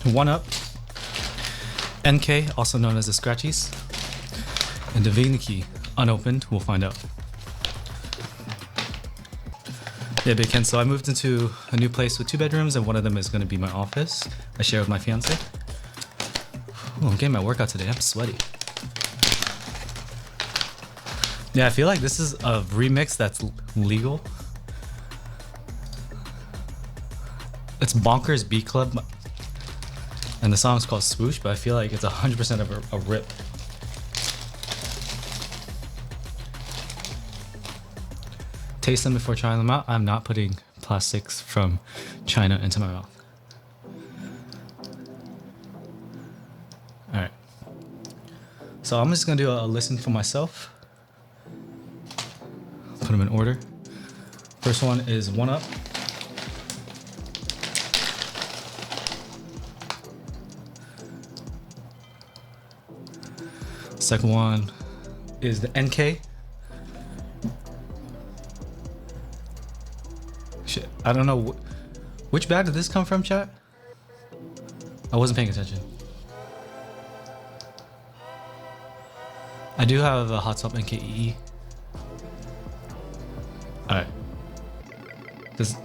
One Up, NK, also known as the Scratchies, and Divinity, unopened. We'll find out. Yeah, Big Ken. So I moved into a new place with 2 bedrooms, and one of them is going to be my office. I share with my fiance. Ooh, I'm getting my workout today. I'm sweaty. Yeah, I feel like this is a remix that's legal. It's Bonkers Beat Club, and the song's called Swoosh, but I feel like it's 100% of a rip. Taste them before trying them out. I'm not putting plastics from China into my mouth. Alright. So I'm just gonna do a listen for myself. Put them in order. First one is One Up. Second one is the NK. Shit, I don't know which bag did this come from, chat? I wasn't paying attention. I do have a Hot Swap NKEE. Alright. Does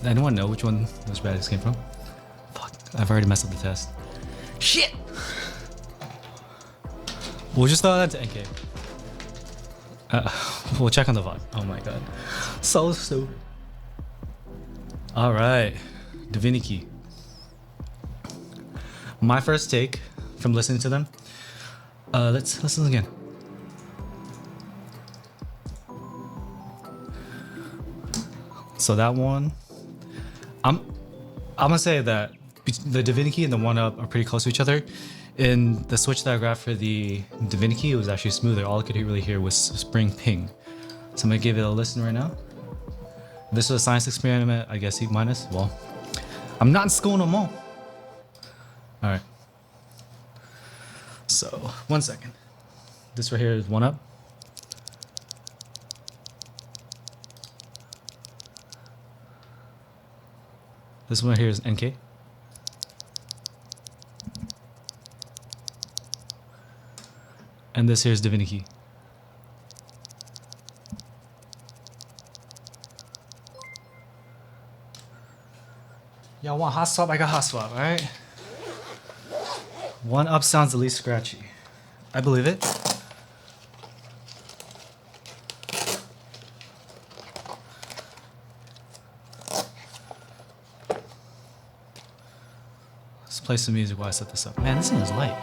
anyone know which one those bags came from? Fuck, I've already messed up the test. Shit! We'll just throw that to NK. We'll check on the VOD. Oh my god. So stupid. Alright. Divinity. My first take from listening to them. Let's listen again. So that one, I'm gonna say that the Divinity and the One Up are pretty close to each other. In the switch that I got for the Divinity, it was actually smoother. All I could really hear was Spring Ping. So I'm gonna give it a listen right now. If this was a science experiment, I guess E-. Well, I'm not in school no more. All right. So 1 second. This right here is One Up. This one here is NK. And this here is Divinity. Y'all want hot swap? I got hot swap, alright? One Up sounds the least scratchy. I believe it. Let's play some music while I set this up. Man, this thing is light.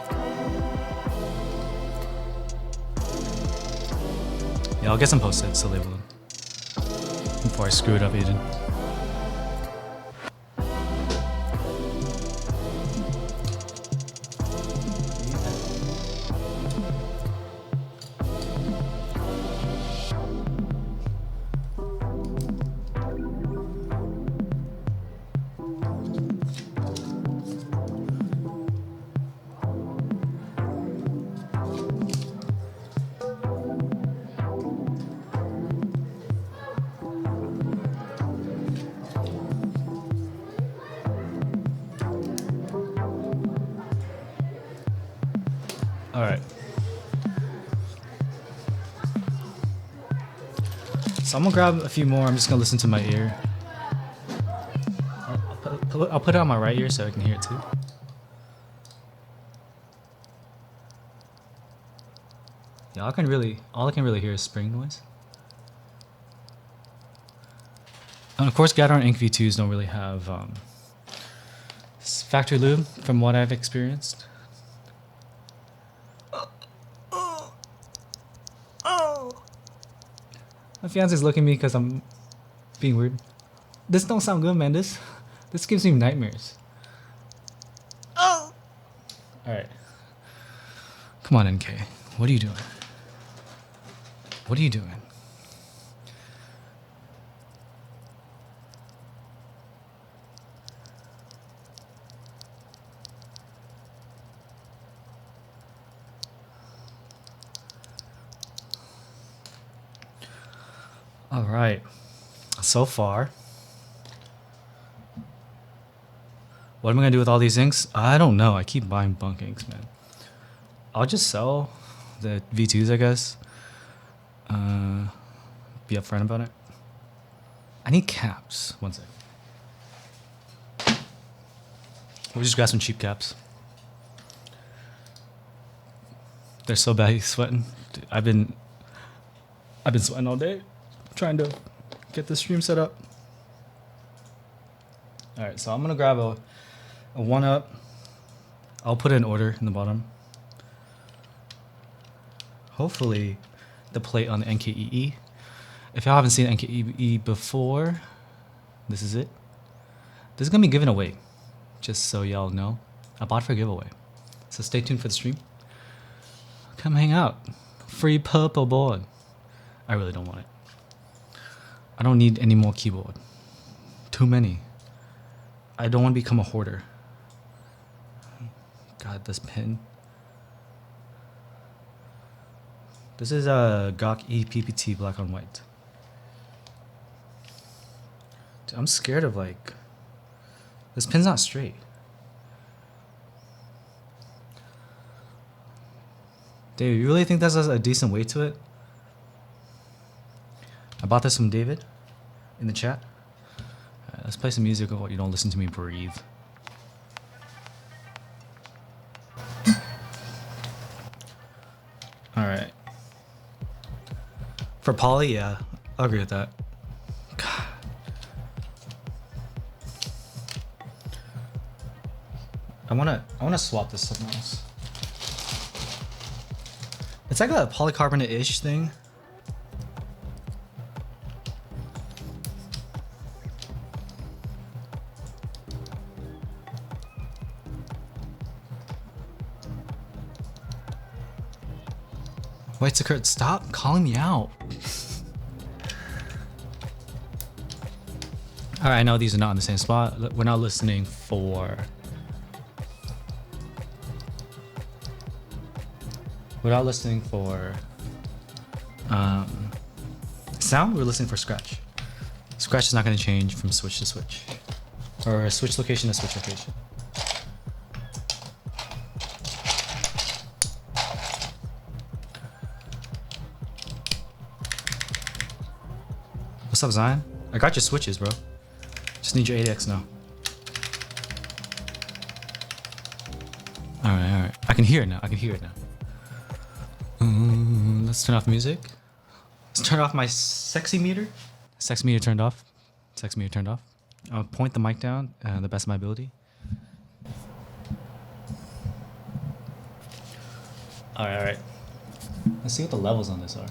Yeah, I'll get some post-its to label them before I screw it up, Aiden. Alright. So I'm gonna grab a few more. I'm just gonna listen to my ear. I'll put it on my right ear so I can hear it too. Yeah, all I can really hear is spring noise. And of course, Gateron Ink V2s don't really have factory lube from what I've experienced. My fiance's looking at me because I'm being weird. This don't sound good, man. This gives me nightmares. Oh. All right. Come on, NK. What are you doing? What are you doing? All right. So far, What am I gonna do with all these inks? I don't know. I keep buying bunk inks, man. I'll just sell the V2s, I guess. Be upfront about it. I need caps. One sec. We'll just grab some cheap caps. They're so bad he's sweating. Dude, I've been sweating all day trying to get the stream set up. All right, so I'm gonna grab a 1-up. I'll put it in order in the bottom. Hopefully the plate on the NKEE. If y'all haven't seen NKEE before, this is it. This is gonna be given away, just so y'all know. I bought for a giveaway. So stay tuned for the stream. Come hang out. Free purple board. I really don't want it. I don't need any more keyboard. Too many. I don't want to become a hoarder. God, this pen. This is a GOK EPPT black on white. Dude, I'm scared of like, this pen's not straight. David, you really think that's a decent weight to it? I bought this from David in the chat. Alright, let's play some music while you don't listen to me breathe. Alright. For poly, yeah, I'll agree with that. God. I wanna swap this something else. It's like a polycarbonate-ish thing. Wait, Sakura, stop calling me out. Alright, I know these are not in the same spot. We're not listening for... Without listening for sound, we're listening for scratch. Scratch is not going to change from switch to switch, or switch location to switch location. What's up, Zion? I got your switches, bro. Just need your ADX now. All right. I can hear it now. Let's turn off music. Let's turn off my sexy meter. Sexy meter turned off. I'll point the mic down the best of my ability. All right. Let's see what the levels on this are.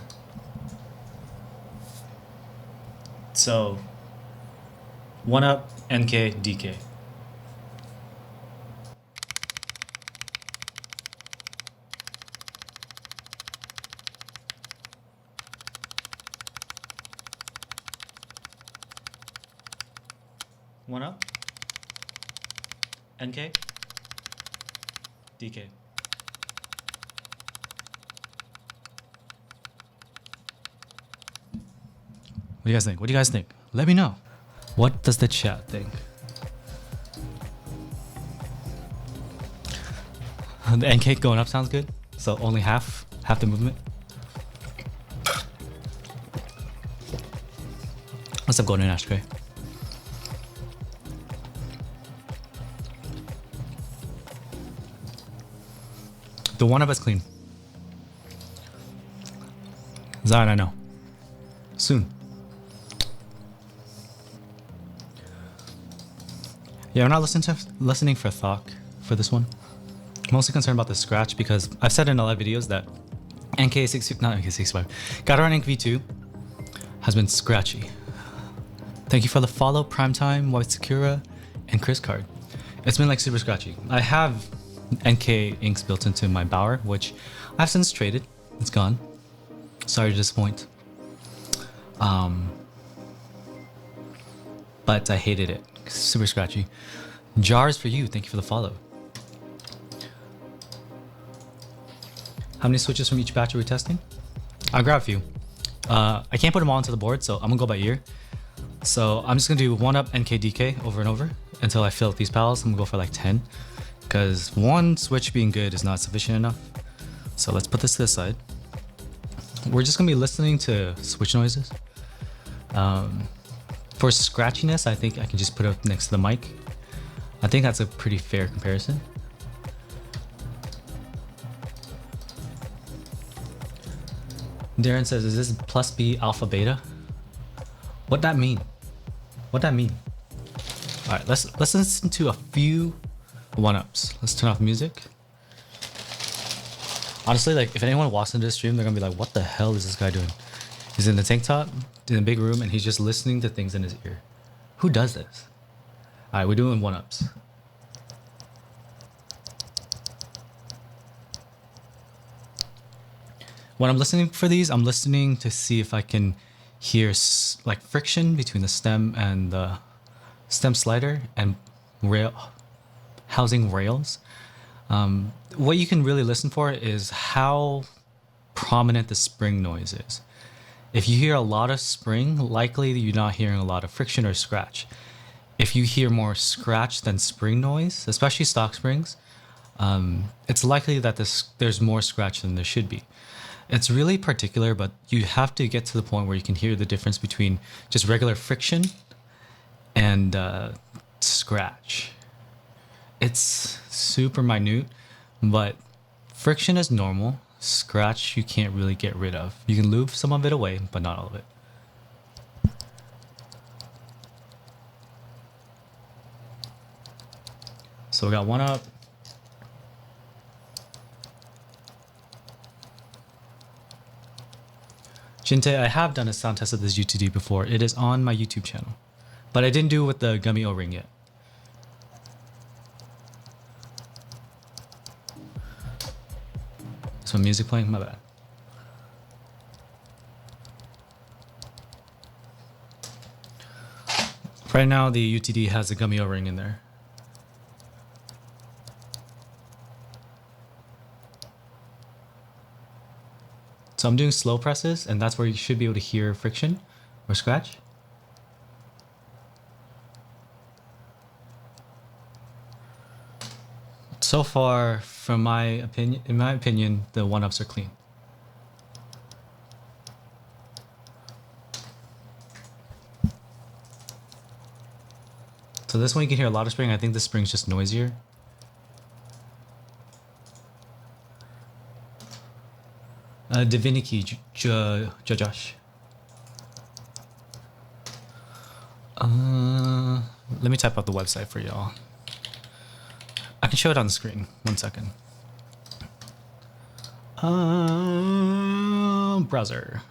So, 1-up, NK, DK. One up, NK, DK. What do you guys think? Let me know. What does the chat think? The NK going up sounds good. So only half the movement. What's up, Golden Ash? Okay. The 1-up is clean. Zion, I know. Soon. Yeah, we're not listening for Thok for this one. I'm mostly concerned about the scratch because I've said in a lot of videos that Gateron Ink V2 has been scratchy. Thank you for the follow, Primetime, White Sakura, and Chris Card. It's been like super scratchy. I have NK inks built into my Bower, which I've since traded. It's gone. Sorry to disappoint. But I hated it. Super scratchy. Jars for you. Thank you for the follow. How many switches from each batch are we testing? I'll grab a few. I can't put them all into the board, so I'm gonna go by ear. So I'm just gonna do 1-up NK DK over and over. until I fill up these pals. I'm gonna go for like 10 because one switch being good is not sufficient enough. So let's put this to the side. We're just gonna be listening to switch noises. For scratchiness, I think I can just put it up next to the mic. I think that's a pretty fair comparison. Darren says, is this plus B alpha beta? What'd that mean? What'd that mean? All right, let's listen to a few one-ups. Let's turn off music. Honestly, like if anyone walks into the stream, they're gonna be like, what the hell is this guy doing? He's in the tank top, in a big room, and he's just listening to things in his ear. Who does this? All right, we're doing one-ups. When I'm listening for these, I'm listening to see if I can hear like friction between the stem and the stem slider and housing rails. What you can really listen for is how prominent the spring noise is. If you hear a lot of spring, likely you're not hearing a lot of friction or scratch. If you hear more scratch than spring noise, especially stock springs, it's likely that there's more scratch than there should be. It's really particular, but you have to get to the point where you can hear the difference between just regular friction and scratch. It's super minute, but friction is normal. Scratch you can't really get rid of. You can lube some of it away, but not all of it. So we got one up. Jinte, I have done a sound test of this UTD before. It is on my YouTube channel, but I didn't do it with the gummy O-ring yet. So music playing, my bad. Right now the UTD has a gummy O-ring in there. So I'm doing slow presses, and that's where you should be able to hear friction or scratch. So far, in my opinion, the one-ups are clean. So this one you can hear a lot of spring. I think the spring's just noisier. Divinity, Josh. Let me type out the website for y'all. I can show it on the screen. 1 second. Browser.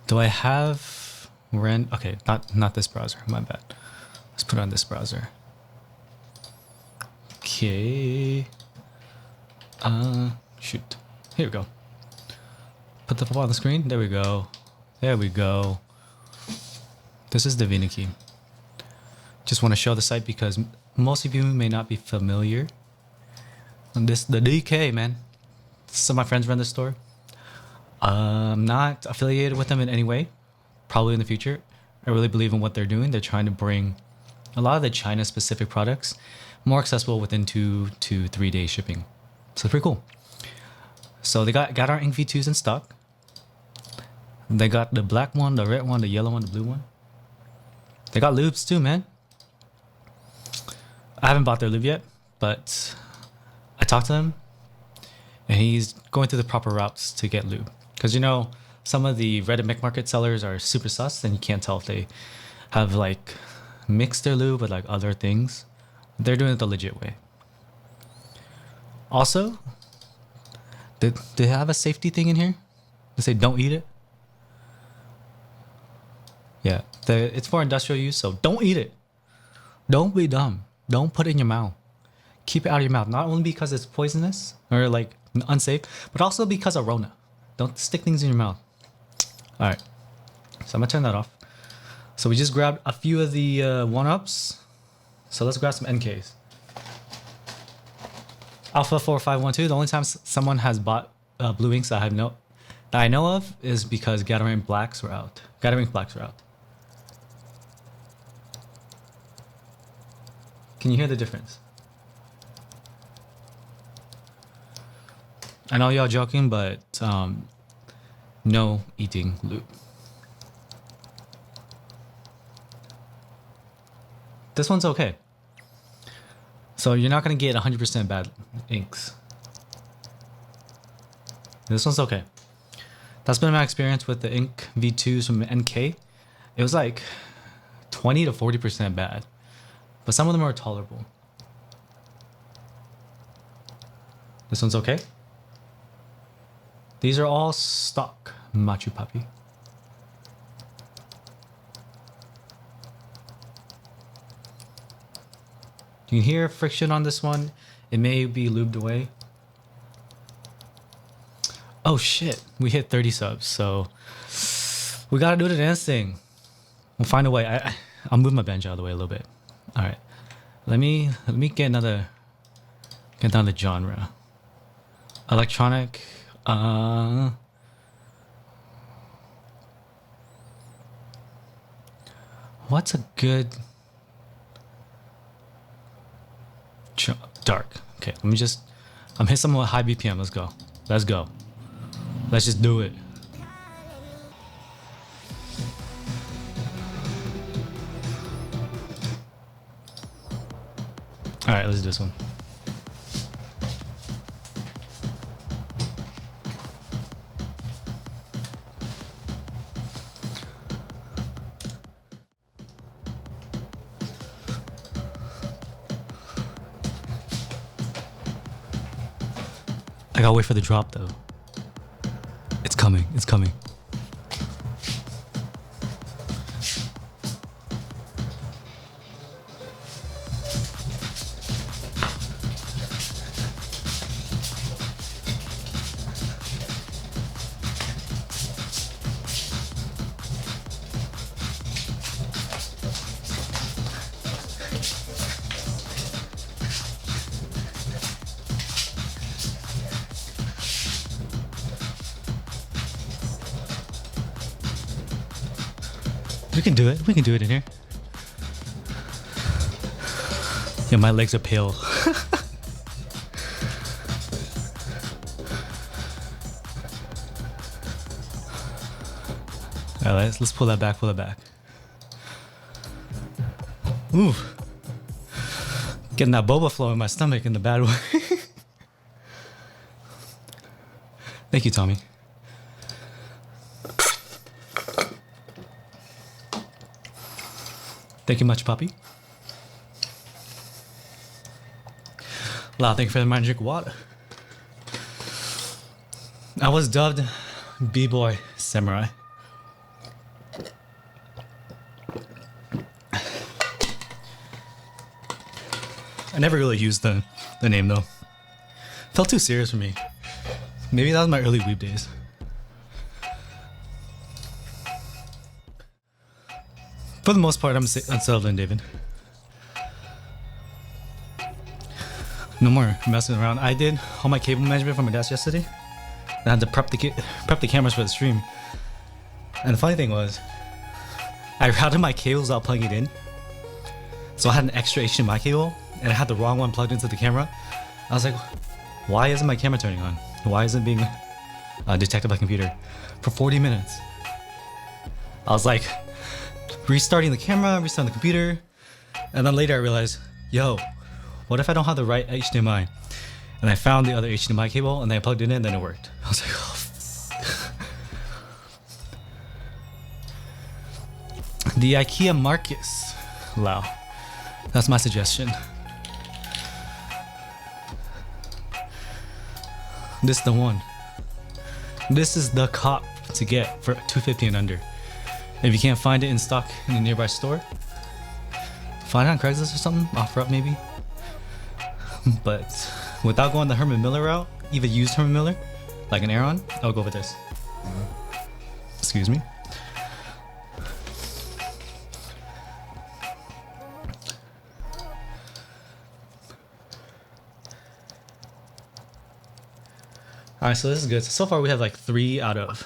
Do I have okay, not this browser. My bad. Let's put it on this browser. Okay. Shoot. Here we go. Put the on the screen. There we go. There we go. This is Divinity. Just want to show the site because most of you may not be familiar. And the DK, man. Some of my friends run this store. I'm not affiliated with them in any way. Probably in the future. I really believe in what they're doing. They're trying to bring a lot of the China-specific products more accessible within 2 to 3 day shipping. So it's pretty cool. So they got our Ink V2s in stock. They got the black one, the red one, the yellow one, the blue one. They got lubes too, man. I haven't bought their lube yet, but I talked to him and he's going through the proper routes to get lube. Because, you know, some of the Reddit Mech Market sellers are super sus and you can't tell if they have like mixed their lube with like other things. They're doing it the legit way. Also, do they have a safety thing in here? They say don't eat it. Yeah, it's for industrial use, so don't eat it. Don't be dumb. Don't put it in your mouth. Keep it out of your mouth. Not only because it's poisonous or like unsafe, but also because of Rona. Don't stick things in your mouth. All right, so I'm gonna turn that off. So we just grabbed a few of the one-ups. So let's grab some NKs. Alpha 4512. The only time someone has bought blue inks that I know of is because Gateron Ink Blacks were out. Gateron Ink Blacks were out. Can you hear the difference? I know y'all joking, but no eating lube. This one's okay. So you're not gonna get 100% bad inks. This one's okay. That's been my experience with the Ink V2s from NK. It was like 20 to 40% bad, but some of them are tolerable. This one's okay. These are all stock Machu Papi. You can hear friction on this one. It may be lubed away. Oh shit, we hit 30 subs, so we gotta do the dance thing. We'll find a way. I'll move my bench out of the way a little bit. All right, let me get another genre. Electronic. What's a good dark? Okay, let me just. I'm hitting someone with high BPM. Let's go. Let's go. Let's just do it. All right, let's do this one. I gotta wait for the drop though. It's coming, it's coming. We can do it. We can do it in here. Yeah, my legs are pale. All right, let's pull that back. Pull that back. Ooh, getting that boba flow in my stomach in the bad way. Thank you, Tommy. Thank you much, Poppy. Wow, thank you for the reminder, drink water. I was dubbed B-Boy Samurai. I never really used the name though. Felt too serious for me. Maybe that was my early weeb days. For the most part, I'm unsettled in, David. No more messing around. I did all my cable management from my desk yesterday. I had to prep the cameras for the stream. And the funny thing was, I routed my cables without plugging it in. So I had an extra HDMI cable, and I had the wrong one plugged into the camera. I was like, why isn't my camera turning on? Why isn't it being detected by computer? For 40 minutes. I was like, restarting the camera, restarting the computer, and then later I realized, yo, what if I don't have the right HDMI? And I found the other HDMI cable, and then I plugged it in, and then it worked. I was like, oh. The IKEA Marcus. Wow. That's my suggestion. This is the one. This is the cop to get for $250 and under. If you can't find it in stock in a nearby store, find it on Craigslist or something, offer up maybe. But without going the Herman Miller route, even used Herman Miller, like an Aeron, I'll go with this. Excuse me. Alright, so this is good. So far we have like 3 out of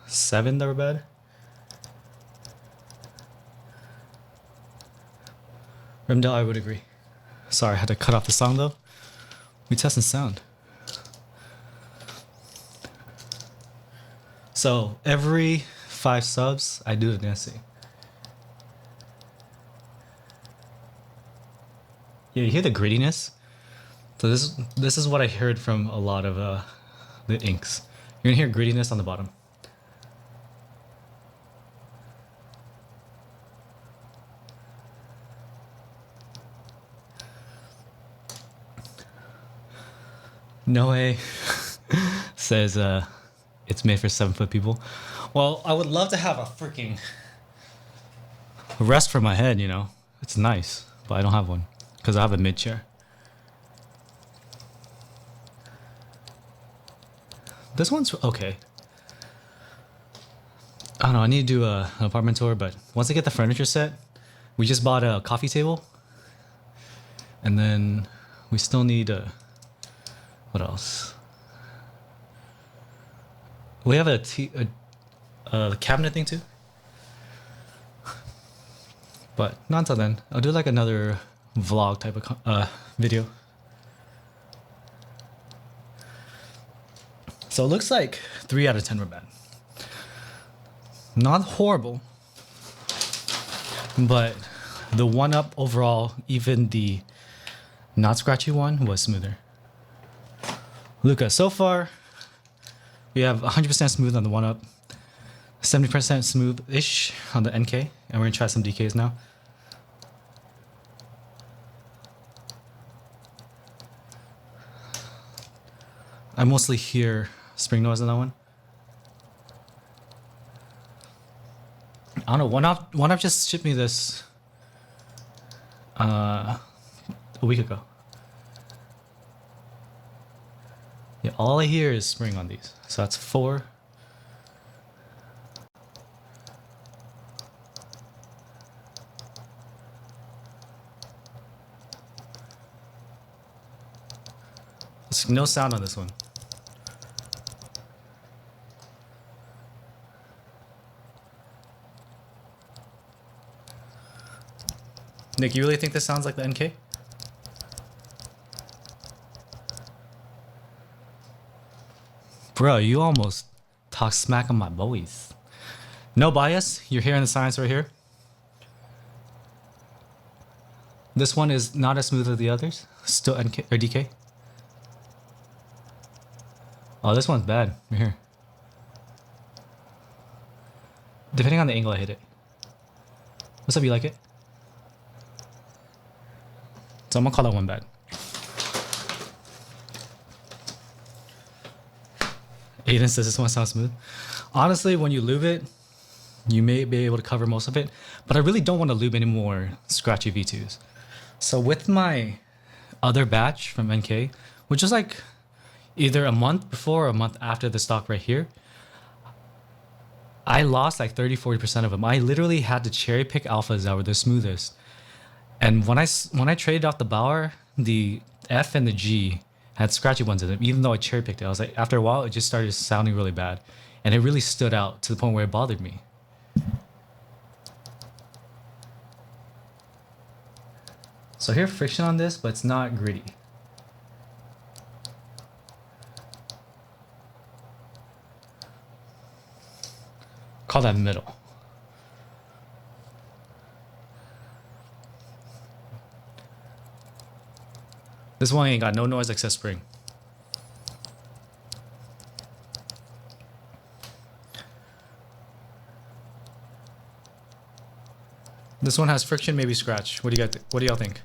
7 that were bad. Remdell, I would agree. Sorry, I had to cut off the song though. We testing sound. So every 5 subs, I do the dancing. Yeah, you hear the grittiness? So this is what I heard from a lot of the inks. You're gonna hear grittiness on the bottom. Noe says it's made for 7-foot people. Well, I would love to have a freaking rest for my head, you know. It's nice, but I don't have one because I have a mid chair. This one's okay. I don't know, I need to do an apartment tour, but once I get the furniture set, we just bought a coffee table. And then we still need what else? We have a cabinet thing too. But not until then. I'll do like another vlog type of video. So it looks like 3 out of 10 were bad. Not horrible, but the one up overall, even the not scratchy one, was smoother. Luca, so far we have 100% smooth on the one up, 70% smooth-ish on the NK, and we're gonna try some DKs now. I mostly hear spring noise on that one. I don't know, one up just shipped me this a week ago. Yeah, all I hear is spring on these. So that's 4. There's no sound on this one. Nick, you really think this sounds like the NK? Bro, you almost talk smack on my boys. No bias. You're hearing the science right here. This one is not as smooth as the others. Still NK or DK. Oh, this one's bad. Right here. Depending on the angle I hit it. What's up? You like it? So I'm gonna call that one bad. Aiden says this one sounds smooth. Honestly, when you lube it, you may be able to cover most of it, but I really don't want to lube any more scratchy V2s. So with my other batch from NK, which is like either a month before or a month after the stock right here, I lost like 30-40% of them. I literally had to cherry pick alphas that were the smoothest. And when I traded out the Bauer, the F and the G had scratchy ones in them, even though I cherry picked it. I was like, after a while, it just started sounding really bad. And it really stood out to the point where it bothered me. So I hear friction on this, but it's not gritty. Call that middle. This one ain't got no noise except spring. This one has friction, maybe scratch. What do y'all think?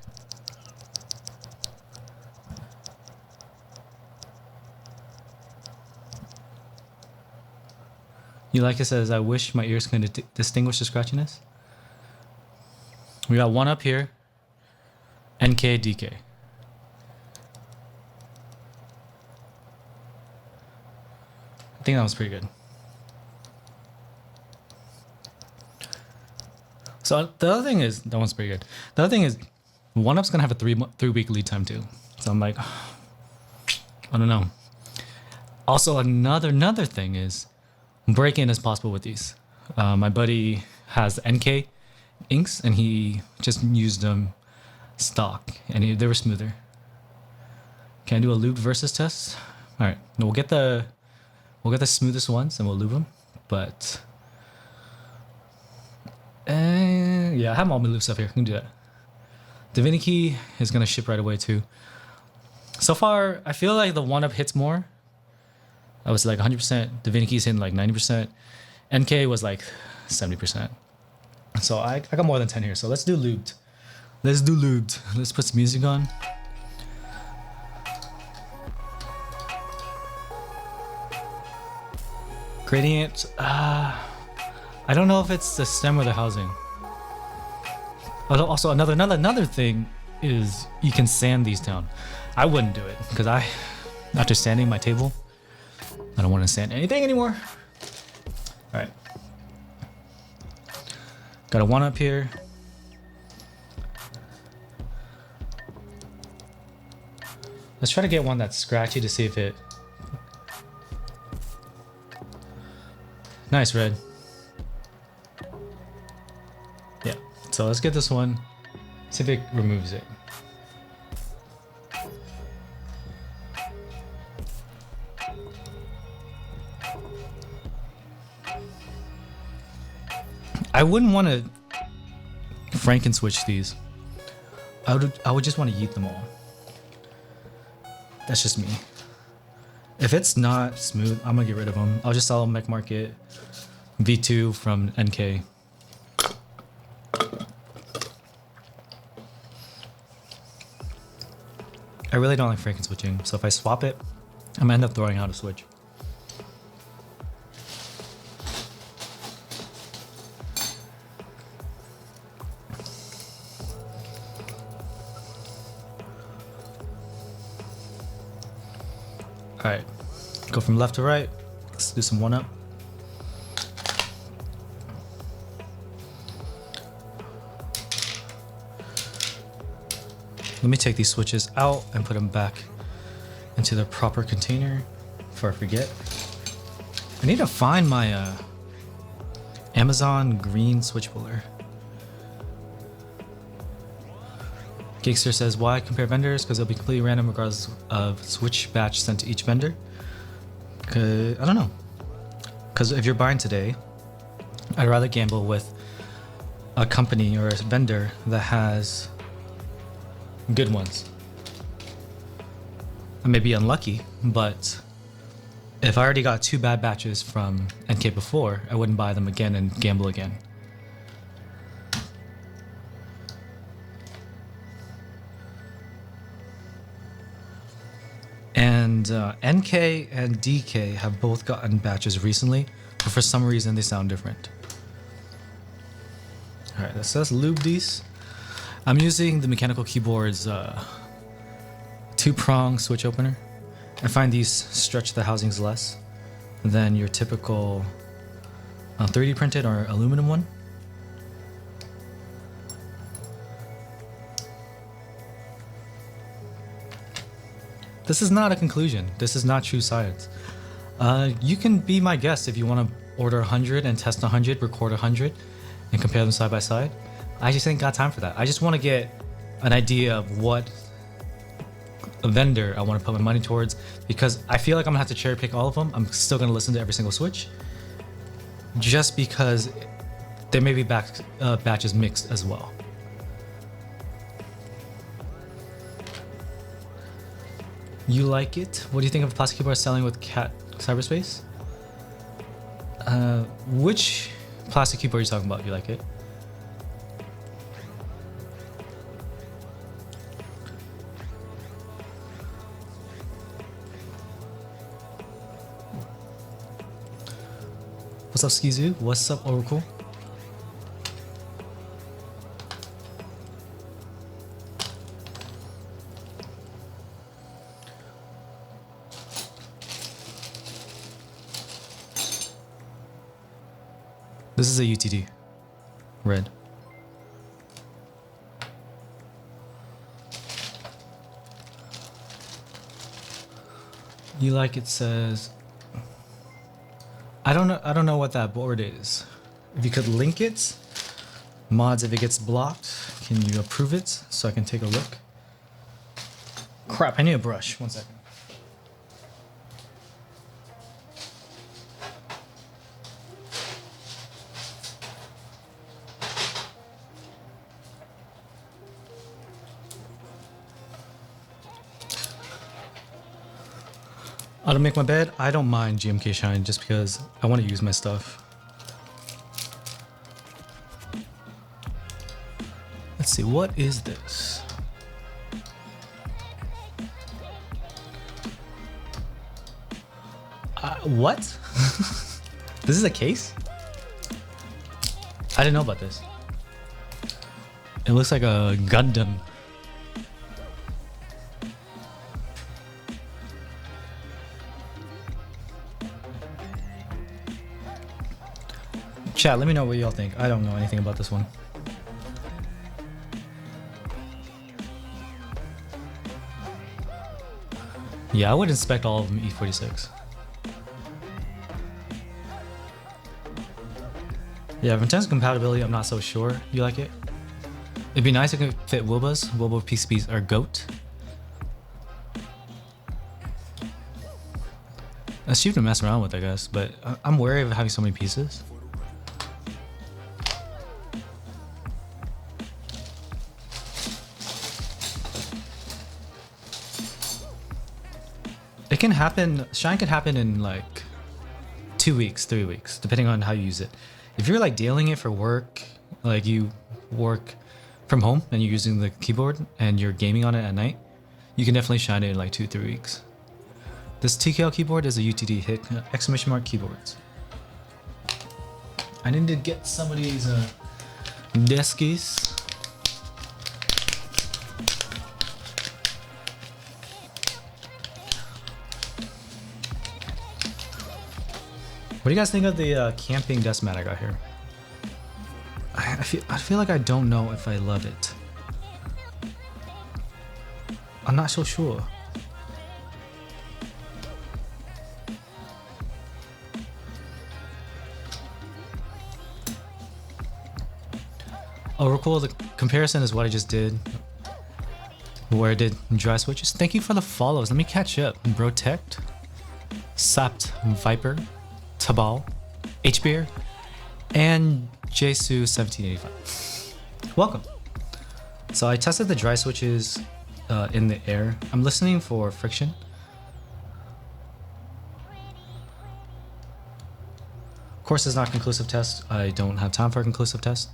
You like it says, I wish my ears could distinguish the scratchiness. We got one up here. NK, DK. I think that was pretty good. So the other thing is, that one's pretty good. The other thing is, one up's gonna have a 3-week lead time too. So I'm like, I don't know. Also, another thing is, break-in is possible with these. My buddy has NK inks, and he just used them stock, and they were smoother. Can I do a lubed versus test? All right, no, we'll get the smoothest ones and we'll lube them. But yeah, I have all my lube stuff here. I can do that. Divinity is gonna ship right away too. So far, I feel like the one up hits more. I was like 100%. Divinity's hitting like 90%. NK was like 70%. So I got more than 10 here. So let's do lubed. Let's do lubed. Let's put some music on. Gradient. I don't know if it's the stem or the housing. Also, another thing is you can sand these down. I wouldn't do it because after sanding my table, I don't want to sand anything anymore. All right. Got a one up here. Let's try to get one that's scratchy to see if it... Nice, red. Yeah, so let's get this one. See if it removes it. I wouldn't want to Frankenswitch these. I would just want to yeet them all. That's just me. If it's not smooth, I'm gonna get rid of them. I'll just sell them Mech Market V2 from NK. I really don't like Frankenswitching, so if I swap it, I'm gonna end up throwing out a switch. Alright, go from left to right. Let's do some one up. Let me take these switches out and put them back into their proper container before I forget. I need to find my Amazon green switch puller. Geekster says, why compare vendors? Because it'll be completely random regardless of switch batch sent to each vendor. I don't know. Because if you're buying today, I'd rather gamble with a company or a vendor that has good ones. I may be unlucky, but if I already got 2 bad batches from NK before, I wouldn't buy them again and gamble again. And NK and DK have both gotten batches recently, but for some reason they sound different. Alright, let's lube these. I'm using the Mechanical Keyboard's 2-prong switch opener. I find these stretch the housings less than your typical 3D printed or aluminum one. This is not a conclusion. This is not true science. You can be my guest if you want to order 100 and test 100, record 100, and compare them side by side. I just ain't got time for that. I just want to get an idea of what a vendor I want to put my money towards, because I feel like I'm gonna have to cherry pick all of them. I'm still gonna listen to every single switch, just because there may be batches mixed as well. You like it? What do you think of plastic keyboard selling with cat cyberspace? Which plastic keyboard are you talking about? You like it? What's up, Skizu? What's up, Oracle? This is a UTD. Red. You like it says... I don't know what that board is. If you could link it, mods if it gets blocked. Can you approve it so I can take a look? Crap, I need a brush. 1 second. How to make my bed? I don't mind GMK Shine just because I want to use my stuff. Let's see, what is this? What? This is a case? I didn't know about this. It looks like a Gundam. Chat, let me know what y'all think. I don't know anything about this one. Yeah, I would inspect all of them E46. Yeah, in terms of compatibility, I'm not so sure. You like it? It'd be nice if it could fit Wobas. Wobble PCBs are GOAT. It's cheap to mess around with, I guess, but I'm wary of having so many pieces. It can happen, shine can happen in like 2 weeks, 3 weeks, depending on how you use it. If you're like dealing it for work, like you work from home and you're using the keyboard and you're gaming on it at night, you can definitely shine it in like 2-3 weeks. This TKL keyboard is a UTD hit, exclamation mark keyboards. I need to get some of these deskies. What do you guys think of the camping desk mat I got here? I feel like I don't know if I love it. I'm not so sure. Oh, recall the comparison is what I just did, where I did dry switches. Thank you for the follows. Let me catch up. Brotect, Sapt Viper, Tabal, HBeer, and Jesu1785. Welcome. So I tested the dry switches in the air. I'm listening for friction. Of course, it's not a conclusive test. I don't have time for a conclusive test.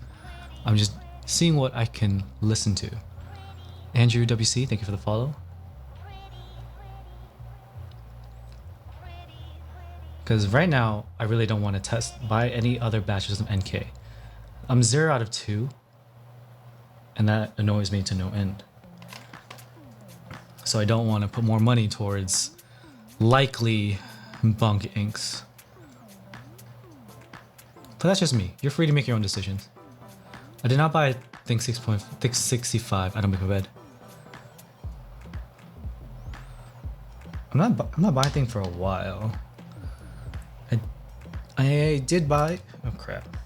I'm just seeing what I can listen to. Andrew WC, thank you for the follow. Because right now, I really don't want to test by any other batches of NK. I'm 0 out of 2, and that annoys me to no end. So I don't want to put more money towards likely bunk inks. But that's just me. You're free to make your own decisions. I did not buy Think 6.65. I don't make a bed. I'm not buying things for a while. I did buy, oh crap,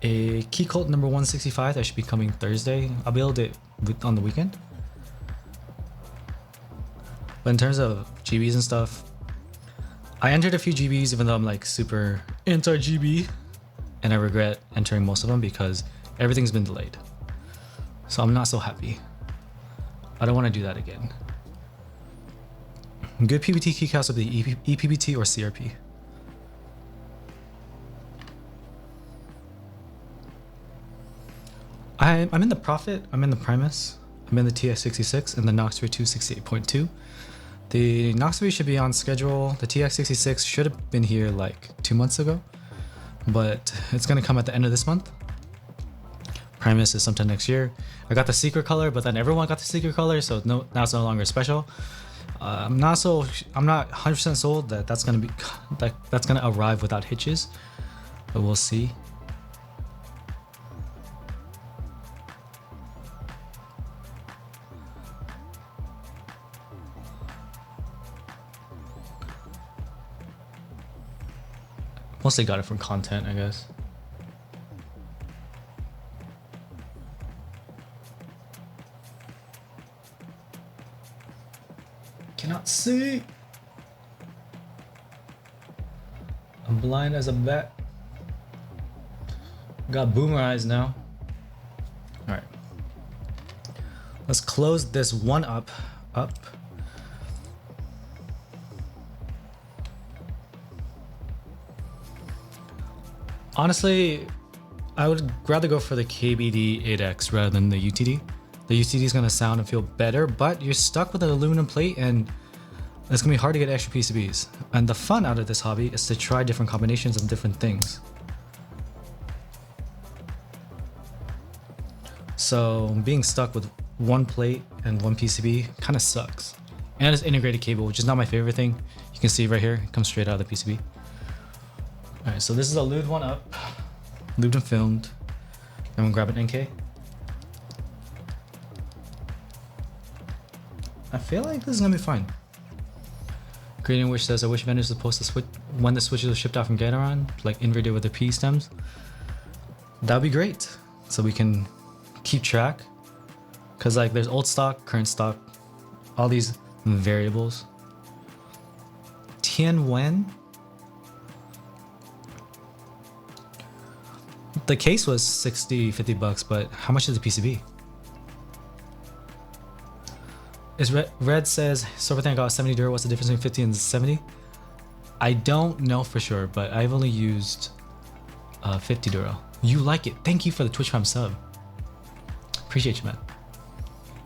a Key Cult number 165 that should be coming Thursday. I'll build it on the weekend. But in terms of GBs and stuff, I entered a few GBs even though I'm like super anti-GB, and I regret entering most of them because everything's been delayed. So I'm not so happy. I don't want to do that again. Good PBT keycaps with the ePBT or CRP. I'm in the Prophet, I'm in the Primus, I'm in the TX66 and the Noxbury 268.2. The Noxbury should be on schedule. The TX66 should have been here like 2 months ago, but it's gonna come at the end of this month. Primus is sometime next year. I got the secret color, but then everyone got the secret color, so now it's no longer special. I'm not 100% sold that that's gonna arrive without hitches, but we'll see. Mostly got it from content, I guess. cannot see. I'm blind as a bat. Got boomer eyes now. All right. Let's close this one up. Honestly, I would rather go for the KBD 8X rather than the UTD. The UTD is gonna sound and feel better, but you're stuck with an aluminum plate and it's gonna be hard to get extra PCBs. And the fun out of this hobby is to try different combinations of different things. So being stuck with one plate and one PCB kind of sucks. And it's integrated cable, which is not my favorite thing. You can see right here, it comes straight out of the PCB. All right, so this is a lubed one up, lubed and filmed. I'm gonna grab an NK. I feel like this is gonna be fine. Gradient Wish says, I wish vendors would post the switch when the switches are shipped out from Gateron, like Inver did with the P stems. That'd be great. So we can keep track. Cause like there's old stock, current stock, all these variables. Tian Wen? The case was 60, 50 bucks, but how much is the PCB? Is Red says, Sorbathan got 70 Duro, what's the difference between 50 and 70? I don't know for sure, but I've only used 50 Duro. You like it. Thank you for the Twitch Prime sub. Appreciate you, man.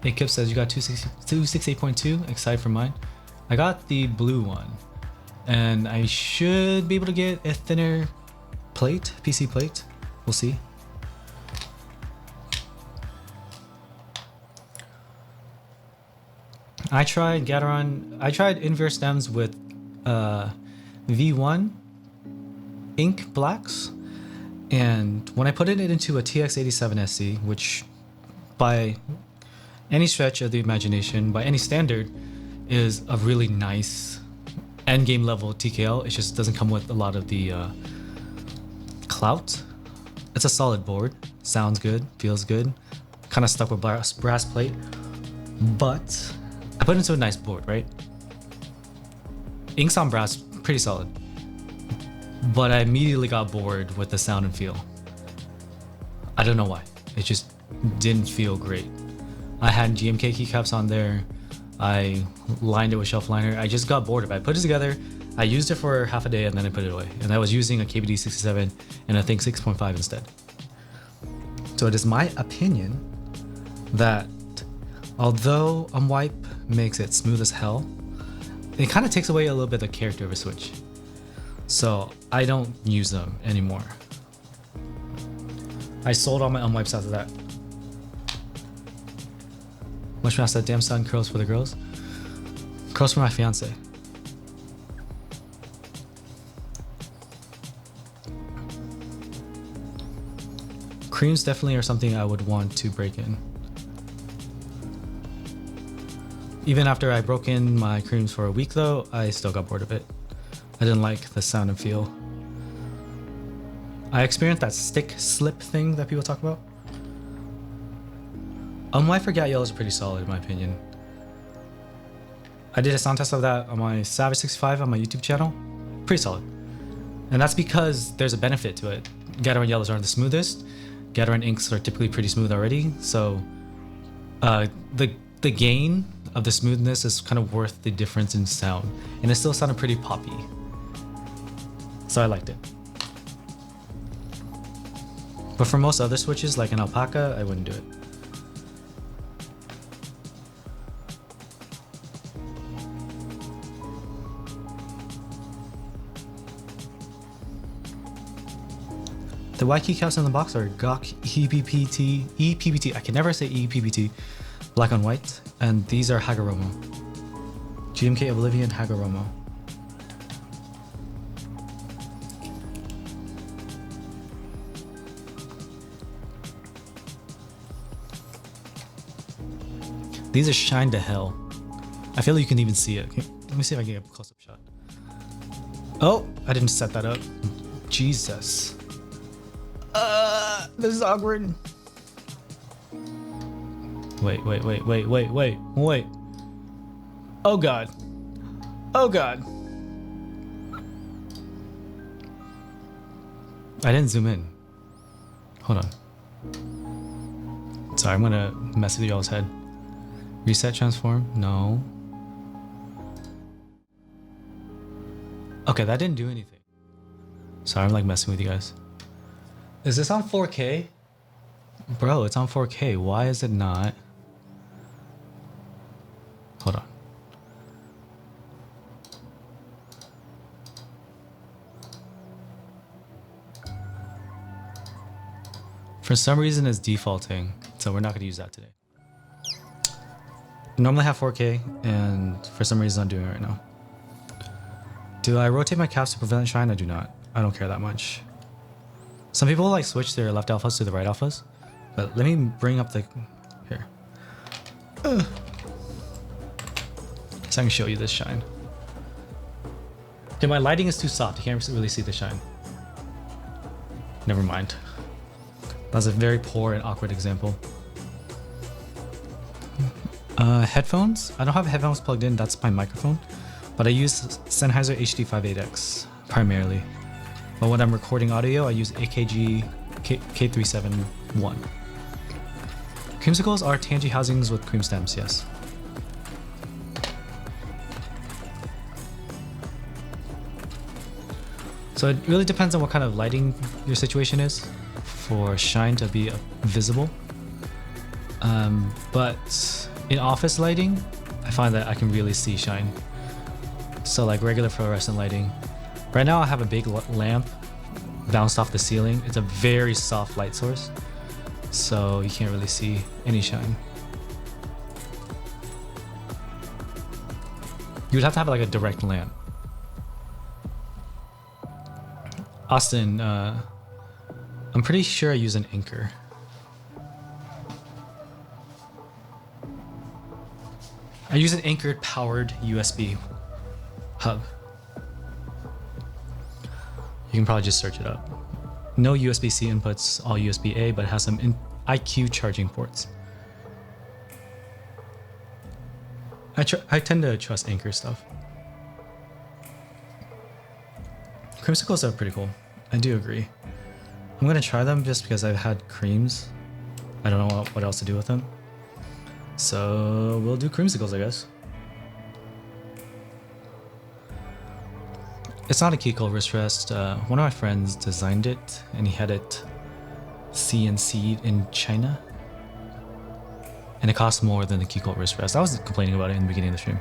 Akip says, you got 268.2, excited for mine. I got the blue one, and I should be able to get a thinner plate, PC plate. We'll see. I tried Inver stems with V1 ink blacks, and when I put it into a TX87 SC, which by any stretch of the imagination, by any standard, is a really nice endgame level TKL. It just doesn't come with a lot of the clout. It's a solid board, sounds good, feels good, kind of stuck with brass plate, but I put it into a nice board, right? Inks on brass, pretty solid. But I immediately got bored with the sound and feel. I don't know why. It just didn't feel great. I had GMK keycaps on there. I lined it with shelf liner. I just got bored of it. I put it together. I used it for half a day and then I put it away. And I was using a KBD 67 and I think 6.5 instead. So it is my opinion that although wipe makes it smooth as hell, it kind of takes away a little bit of the character of a switch. So I don't use them anymore. I sold all my unwipes after that. Mushroom asked that damn son curls for the girls. Curls for my fiance. Creams definitely are something I would want to break in. Even after I broke in my creams for a week though, I still got bored of it. I didn't like the sound and feel. I experienced that stick slip thing that people talk about. Unwipe for Gat Yellow is pretty solid in my opinion. I did a sound test of that on my Savage 65 on my YouTube channel. Pretty solid. And that's because there's a benefit to it. Gateron Yellows aren't the smoothest. Gateron Inks are typically pretty smooth already. So the gain of the smoothness is kind of worth the difference in sound. And it still sounded pretty poppy. So I liked it. But for most other switches, like an ALPACA, I wouldn't do it. The white keycaps in the box are GOK EPBT. I can never say EPBT. Black on white. And these are Hagoromo. GMK Oblivion Hagoromo. These are shine to hell. I feel like you can even see it. Let me see if I can get a close-up shot. Oh, I didn't set that up. Jesus. This is awkward. Wait. Oh God. Oh god. I didn't zoom in. Hold on. Sorry, I'm gonna mess with y'all's head. Reset transform? No. Okay, that didn't do anything. Sorry, I'm like messing with you guys. Is this on 4K? Bro, it's on 4K. Why is it not? Hold on. For some reason it's defaulting, so we're not gonna use that today. Normally I have 4K, and for some reason I'm doing it right now. Do I rotate my caps to prevent shine? I do not. I don't care that much. Some people like switch their left alphas to the right alphas, but let me bring up the... Here. So I can show you this shine. Okay, my lighting is too soft. You can't really see the shine. Never mind. That's a very poor and awkward example. Headphones? I don't have headphones plugged in. That's my microphone. But I use Sennheiser HD58X primarily. But when I'm recording audio, I use AKG K371. Creamsicles are Tangie housings with cream stems, yes. So it really depends on what kind of lighting your situation is for shine to be visible. But in office lighting, I find that I can really see shine. So like regular fluorescent lighting. Right now I have a big lamp bounced off the ceiling. It's a very soft light source, so you can't really see any shine. You would have to have like a direct lamp. Austin, I'm pretty sure I use an Anchor. I use an Anchor powered USB hub. You can probably just search it up. No USB-C inputs, all USB-A, but it has some IQ charging ports. I tend to trust Anchor stuff. Creamsicles are pretty cool. I do agree. I'm gonna try them just because I've had creams. I don't know what else to do with them. So we'll do creamsicles, I guess. It's not a Keyco wrist rest. One of my friends designed it and he had it CNC'd in China. And it costs more than the Keyco wrist rest. I was complaining about it in the beginning of the stream.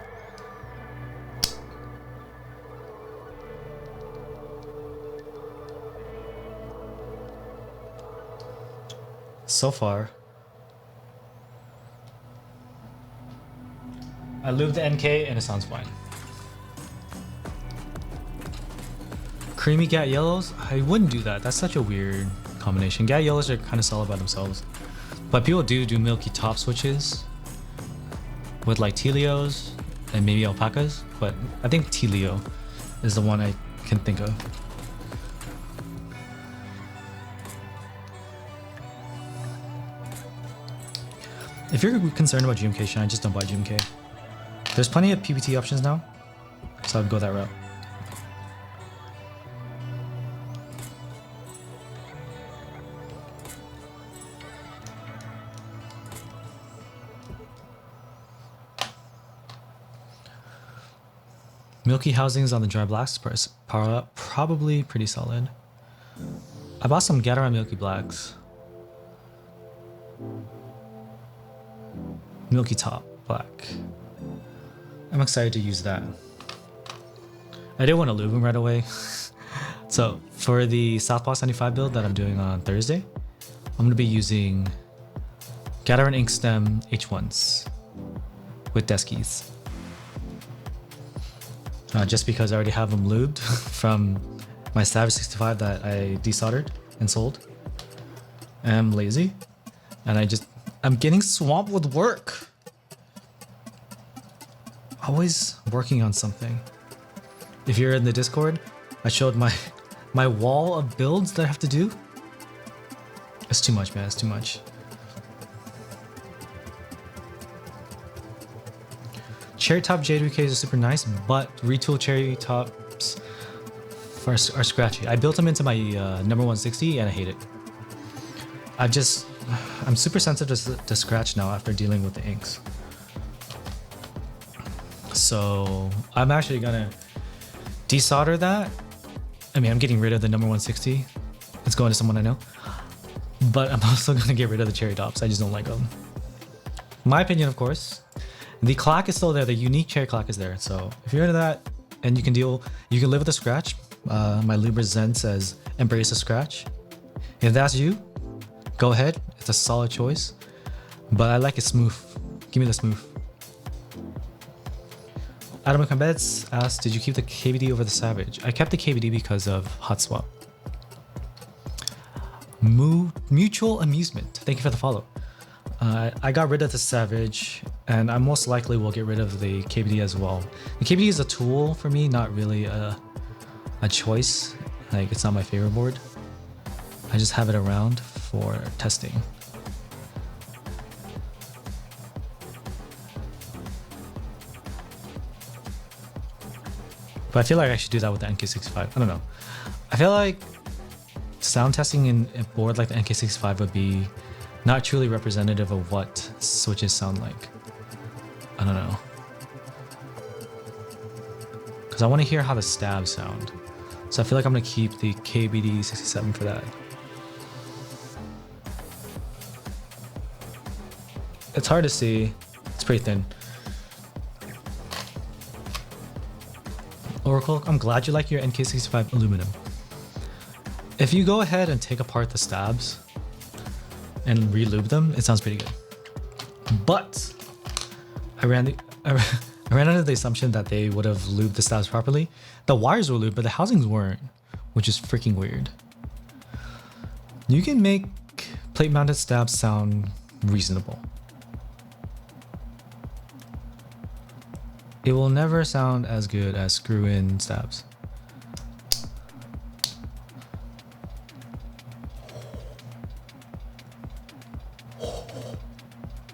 So far, I lubed the NK and it sounds fine. Creamy Gat Yellows? I wouldn't do that. That's such a weird combination. Gat Yellows are kind of solid by themselves. But people do milky top switches with like Telios and maybe ALPACAs. But I think Telio is the one I can think of. If you're concerned about GMK shine, just don't buy GMK. There's plenty of PBT options now, so I'd go that route. Milky housings on the dry blacks, probably pretty solid. I bought some Gateron Milky Blacks. Milky top black. I'm excited to use that. I didn't want to lube them right away. So for the Southpaw 75 build that I'm doing on Thursday, I'm going to be using Gateron Ink Stem H1s with desk keys. Just because I already have them lubed from my Savage 65 that I desoldered and sold. And I'm lazy. And I'm getting swamped with work. Always working on something. If you're in the Discord, I showed my wall of builds that I have to do. It's too much, man. It's too much. cherry top JWKs are super nice, but retool cherry tops are scratchy. I built them into my number 160 and I hate it. I'm super sensitive to scratch now after dealing with the inks. So I'm actually gonna desolder that. I mean, I'm getting rid of the number 160. It's going to someone I know. But I'm also gonna get rid of the cherry tops. I just don't like them. My opinion, of course. The clack is still there. The unique cherry clack is there. So if you're into that and you can live with the scratch. My Luber Zen says, embrace the scratch. If that's you, go ahead. It's a solid choice. But I like it smooth. Give me the smooth. Adam Kambets asked, did you keep the KBD over the Savage? I kept the KBD because of hot swap. Mutual amusement. Thank you for the follow. I got rid of the Savage, and I most likely will get rid of the KBD as well. The KBD is a tool for me, not really a choice. Like, it's not my favorite board. I just have it around for testing. But I feel like I should do that with the NK65. I don't know. I feel like sound testing in a board like the NK65 would be not truly representative of what switches sound like. I don't know. Because I want to hear how the stabs sound. So I feel like I'm going to keep the KBD 67 for that. It's hard to see. It's pretty thin. Oracle, I'm glad you like your NK65 aluminum. If you go ahead and take apart the stabs and re-lube them, it sounds pretty good. But I ran under the assumption that they would have lubed the stabs properly. The wires were lubed, but the housings weren't, which is freaking weird. You can make plate-mounted stabs sound reasonable. It will never sound as good as screw-in stabs.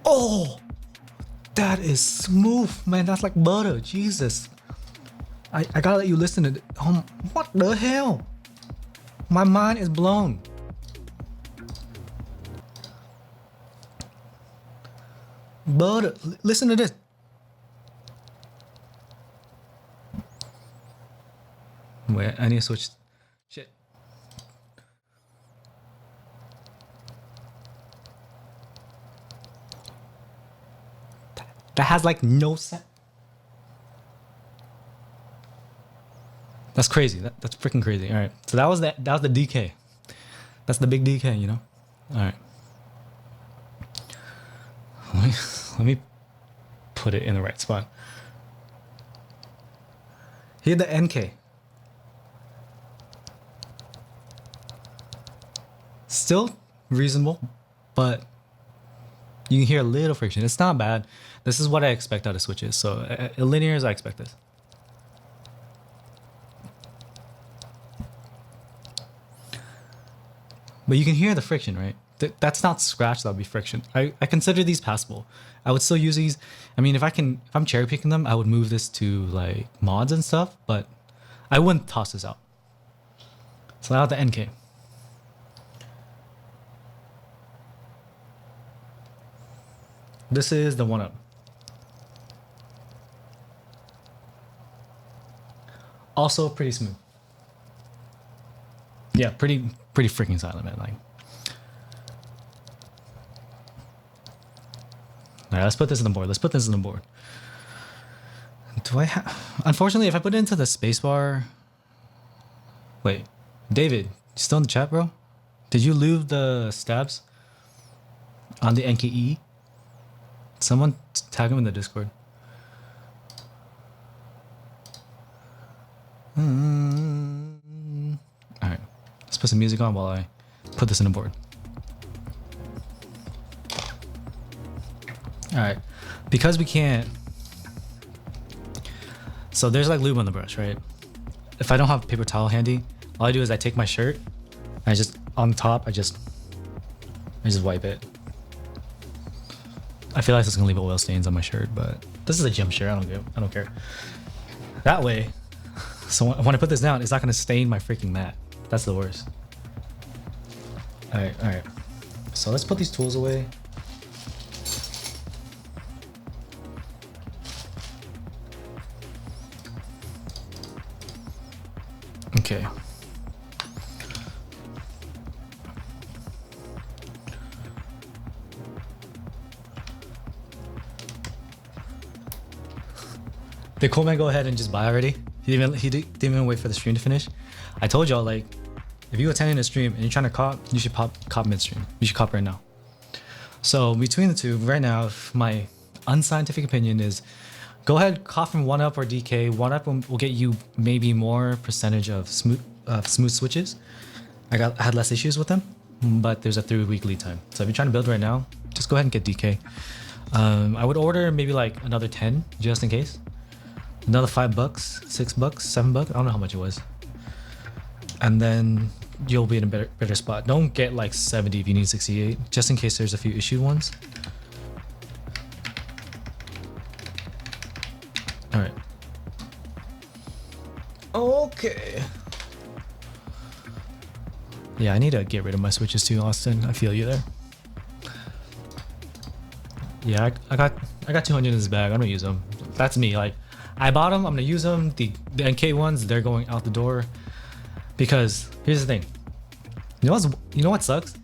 Oh, that is smooth, man. That's like butter. Jesus. I gotta let you listen to it. What the hell? My mind is blown. Butter. Listen to this. Wait, I need to switch. Shit. That has like no sense. That's crazy. That's freaking crazy. All right. So that was the DK. That's the big DK, you know? All right. Let me put it in the right spot. Here the NK. Still reasonable, but you can hear a little friction. It's not bad. This is what I expect out of switches. So linears, I expect this. But you can hear the friction, right? That's not scratch, that would be friction. I consider these passable. I would still use these. I mean, if I'm cherry picking them, I would move this to like mods and stuff, but I wouldn't toss this out. So now the NK. This is the 1-up. Also pretty smooth. Yeah, pretty freaking silent, man. Like, all right, let's put this in the board. Do I have? Unfortunately, if I put it into the spacebar. Wait, David, you still in the chat, bro? Did you lube the stabs on the NKE? Someone tag him in the Discord. Alright, let's put some music on while I put this in the board. Alright, because we can't... So there's like lube on the brush, right? If I don't have paper towel handy, all I do is I take my shirt, and I just, on top, I just wipe it. I feel like it's gonna leave oil stains on my shirt, but This is a gym shirt. I don't care. That way, so when I put this down, it's not gonna stain my freaking mat. That's the worst. All right. So let's put these tools away. Okay. Did Coleman go ahead and just buy already? He didn't even wait for the stream to finish. I told y'all, like, if you attending a stream and you're trying to cop, you should cop midstream. You should cop right now. So between the two, right now, my unscientific opinion is go ahead, cop from 1UP or DK. 1UP will get you maybe more percentage of smooth switches. I had less issues with them, but there's a 3-week lead time. So if you're trying to build right now, just go ahead and get DK. I would order maybe like another 10 just in case. Another $5, $6, $7. I don't know how much it was. And then you'll be in a better spot. Don't get like 70 if you need 68, just in case there's a few issued ones. All right. Okay. Yeah, I need to get rid of my switches too, Austin. I feel you there. Yeah, I got 200 in this bag. I don't use them. That's me. Like, I bought them. I'm gonna use them. The NK ones, they're going out the door. Because here's the thing. You know what sucks?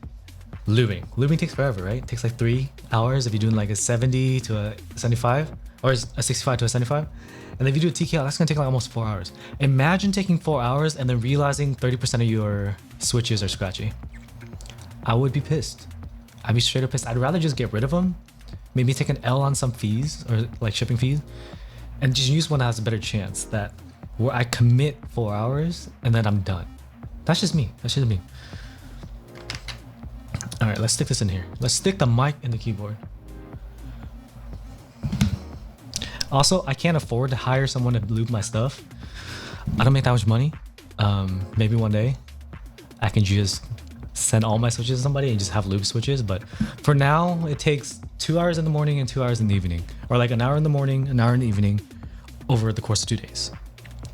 Lubing. Lubing takes forever, right? It takes like 3 hours if you're doing like a 70 to a 75, or a 65 to a 75. And if you do a TKL, that's gonna take like almost 4 hours. Imagine taking 4 hours and then realizing 30% of your switches are scratchy. I would be pissed. I'd be straight up pissed. I'd rather just get rid of them. Maybe take an L on some fees or like shipping fees, and just use one that has a better chance that where I commit 4 hours and then I'm done. That's just me. That's just me. All right, let's stick this in here. Let's stick the mic in the keyboard. Also, I can't afford to hire someone to lube my stuff. I don't make that much money. Maybe one day I can just send all my switches to somebody and just have lube switches. But for now, it takes 2 hours in the morning and 2 hours in the evening, or like an hour in the morning, an hour in the evening over the course of 2 days.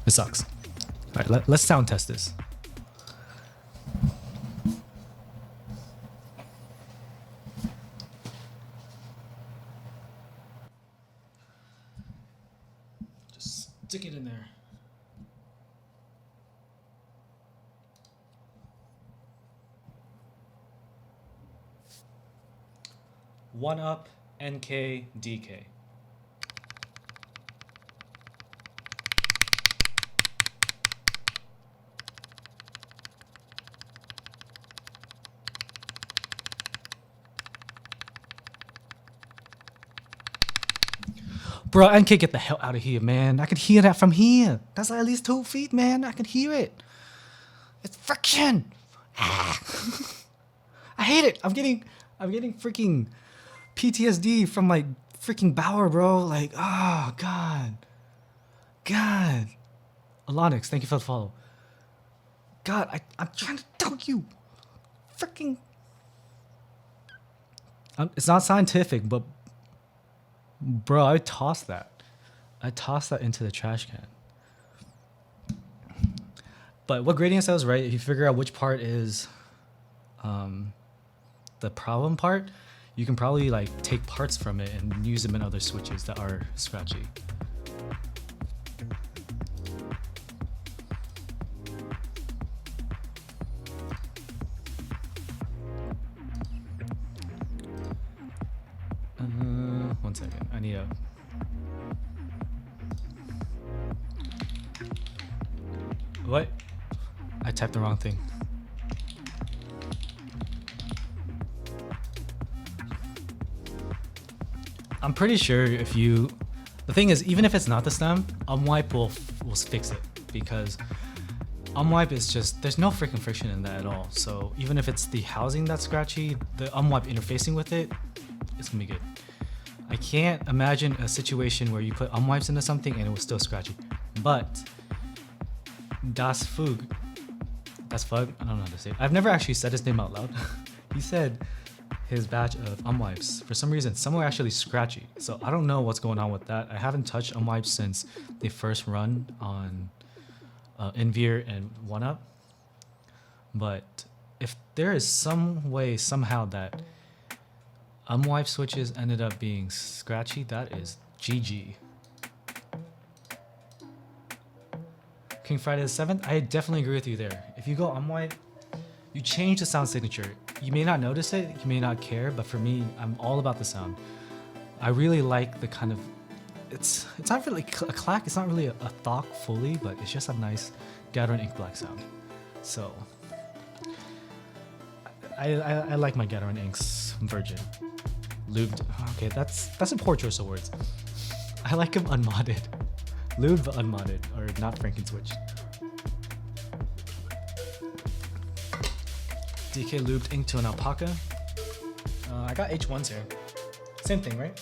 It sucks. All right, let's sound test this. Just stick it in there. One up, NK, DK. Bro, NK, get the hell out of here, man. I can hear that from here. That's like at least 2 feet, man. I can hear it. It's friction. Ah. I hate it. I'm getting freaking PTSD from like freaking Bauer, bro. Like, oh God. Alonix, thank you for the follow. God, I'm trying to tell you. Freaking. It's not scientific, but bro, I tossed that. I tossed that into the trash can. But what gradient says, right? If you figure out which part is the problem part, you can probably like take parts from it and use them in other switches that are scratchy. One second, I need a... What? I typed the wrong thing. I'm pretty sure if you... The thing is, even if it's not the stem, UHMWPE will fix it, because UHMWPE is just... There's no freaking friction in that at all. So even if it's the housing that's scratchy, the UHMWPE interfacing with it, it's gonna be good. I can't imagine a situation where you put UHMWPEs into something and it was still scratchy. But Das Fug, I don't know how to say it. I've never actually said his name out loud. He said his batch of UHMWPEs, for some reason, some were actually scratchy. So I don't know what's going on with that. I haven't touched MAUVE since they first run on Envier and 1UP. But if there is some way, somehow that MAUVE switches ended up being scratchy, that is GG. King Friday the 7th, I definitely agree with you there. If you go MAUVE, you change the sound signature. You may not notice it, you may not care, but for me, I'm all about the sound. I really like the kind of, it's not really a clack, it's not really a thock fully, but it's just a nice Gateron Ink Black sound. So, I like my Gateron Inks Virgin. Lubed, okay, that's a poor choice of words. I like them unmodded. Lubed but unmodded, or not Frankenswitched. DK lubed ink to an ALPACA. I got H1s here. Same thing, right?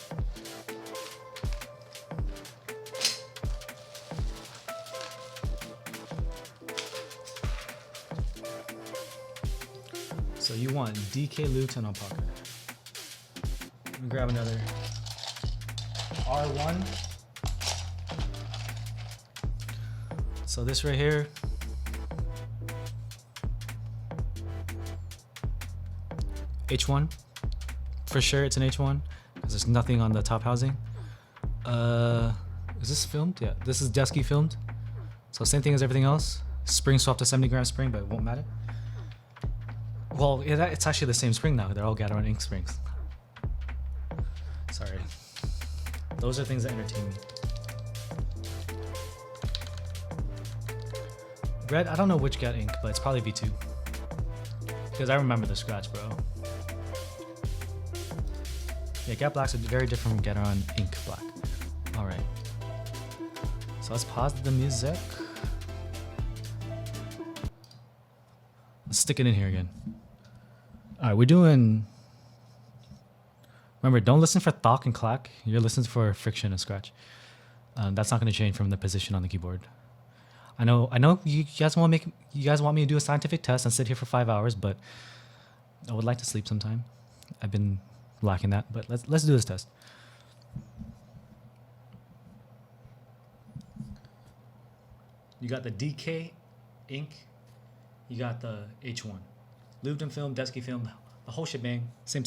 So you want DK lubed to an ALPACA. Let me grab another R1. So this right here, H1, for sure it's an H1 because there's nothing on the top housing. Is this filmed? Yeah, this is Desky filmed. So same thing as everything else. Spring swapped to 70 gram spring, but it won't matter. Well, it's actually the same spring now. They're all Gateron Ink springs. Sorry. Those are things that entertain me. Red, I don't know which Gat ink, but it's probably V2. Because I remember the scratch, bro. Yeah, Gat Black's are very different from Gateron Ink Black. Alright. So let's pause the music. Let's stick it in here again. Alright, we're doing... Remember, don't listen for thock and clack. You're listening for friction and scratch. That's not going to change from the position on the keyboard. I know you guys want me to do a scientific test and sit here for 5 hours, but I would like to sleep sometime. I've been lacking that, but let's do this test. You got the DK ink, you got the H1. Lubed and film, Desky film, the whole shebang, same.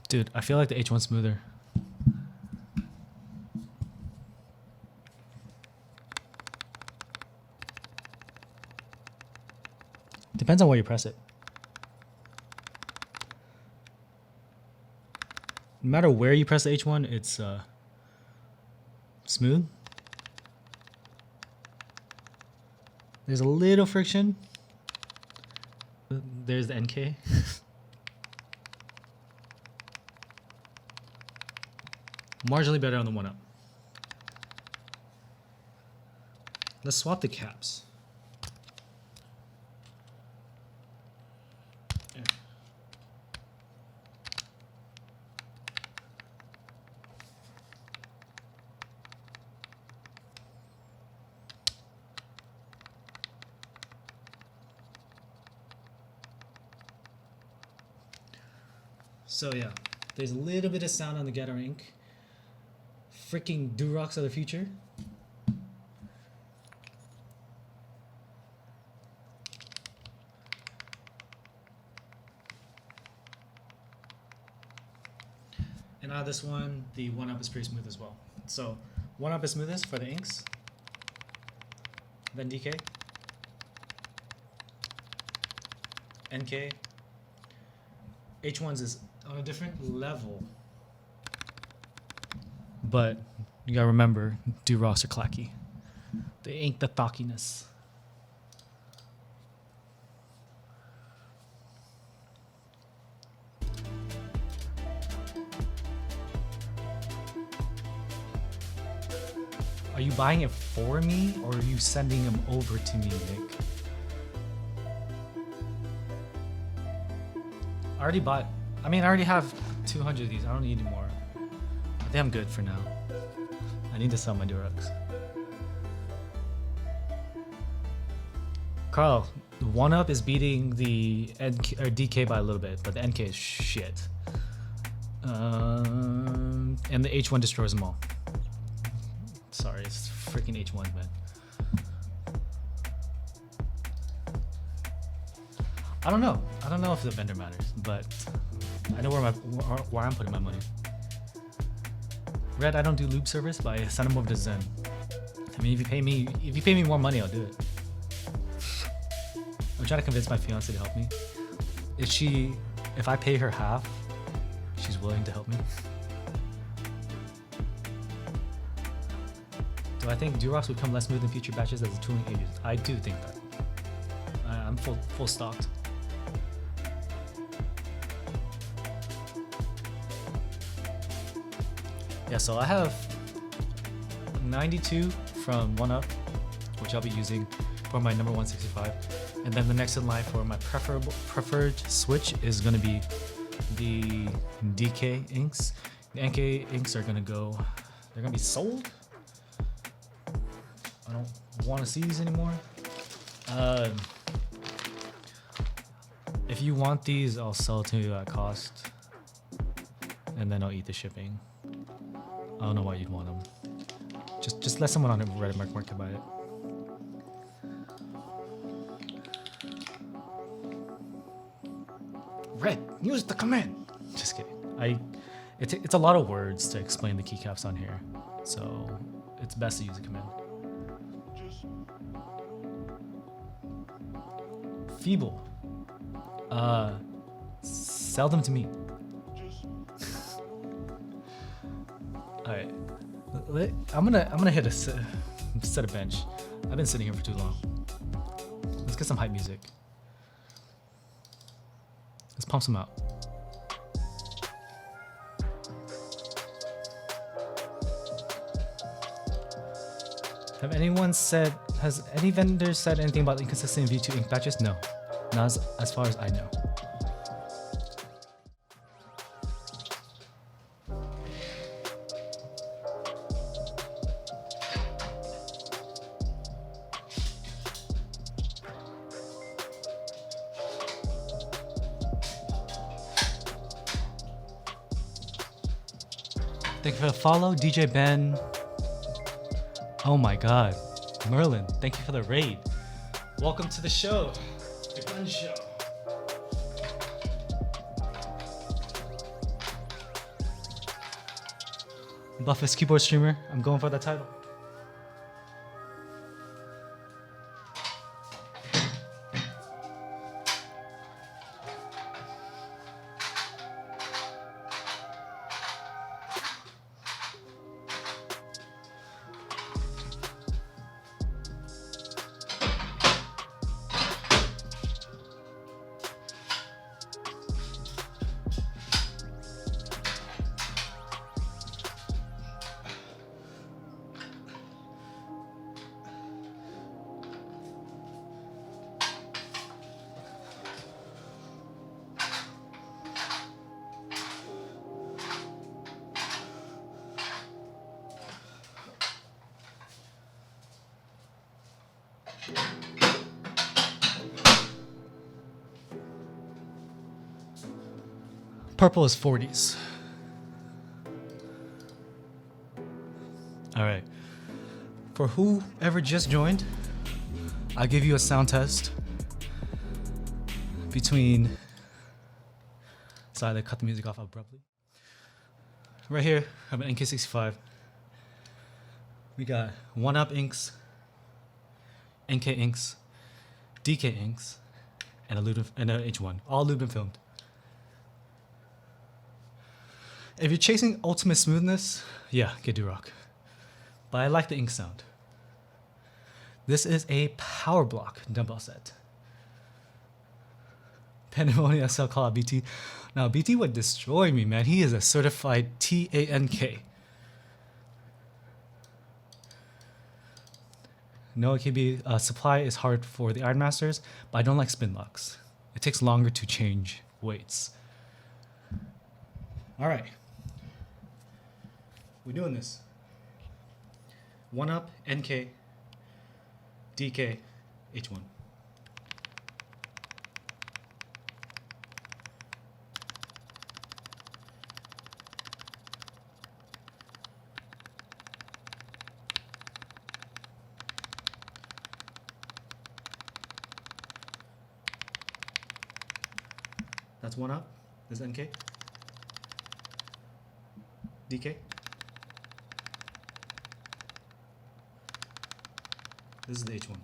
Dude, I feel like the H1's smoother. Depends on where you press it. No matter where you press the H1, it's smooth. There's a little friction. There's the NK. Marginally better on the 1UP. Let's swap the caps. Yeah. So yeah, there's a little bit of sound on the Gateron Ink. Freaking Durocks of the future. And out of this one, the 1UP is pretty smooth as well. So 1UP is smoothest for the inks. Then DK. NK. H1's is on a different level. But you gotta remember, Durocks are clacky. They ain't the thockiness. Are you buying it for me, or are you sending them over to me, Nick? I already bought. I mean, I already have 200 of these. I don't need any more. I think I'm good for now. I need to sell my Durocks. Carl, the 1-up is beating the NK, or DK by a little bit, but the NK is shit. And the H1 destroys them all. Sorry, it's freaking H1, man. I don't know. I don't know if the vendor matters, but I know where I'm putting my money. Red, I don't do lube service, but I send them over to Zen. I mean, if you pay me more money, I'll do it. I'm trying to convince my fiance to help me. If I pay her half, she's willing to help me. Do I think Durocks would become less smooth in future batches as the tooling ages? I do think that. I'm full stocked. Yeah, so I have 92 from 1-up, which I'll be using for my number 165. And then the next in line for my preferred switch is going to be the DK inks. The NK inks are going to go, they're going to be sold. I don't want to see these anymore. If you want these, I'll sell to you at cost. And then I'll eat the shipping. I don't know why you'd want them. Just let someone on the Reddit market buy it. Red, use the command. Just kidding. It's a lot of words to explain the keycaps on here, so it's best to use a command. Feeble. Sell them to me. Alright, I'm gonna hit a set a bench. I've been sitting here for too long. Let's get some hype music. Let's pump some out. Has any vendor said anything about inconsistent V2 ink batches? No, not as far as I know. Thank you for the follow, DJ Ben. Oh my god. Merlin, thank you for the raid. Welcome to the show. The gun show. Buffest keyboard streamer. I'm going for the title. Purple is 40s. All right. For whoever just joined, I'll give you a sound test between. Sorry, they cut the music off abruptly. Right here, I have an NK65. We got 1-up inks, NK inks, DK inks, and a H1, all Lubing filmed. If you're chasing ultimate smoothness, yeah, get Durock. But I like the ink sound. This is a power block dumbbell set. Pandemonium SL call out BT. Now BT would destroy me, man. He is a certified TANK. No, it can be supply is hard for the Iron Masters, but I don't like spin locks. It takes longer to change weights. All right. We're doing this. 1UP, NK, DK, H1. That's 1UP. This is NK. DK. This is the H1.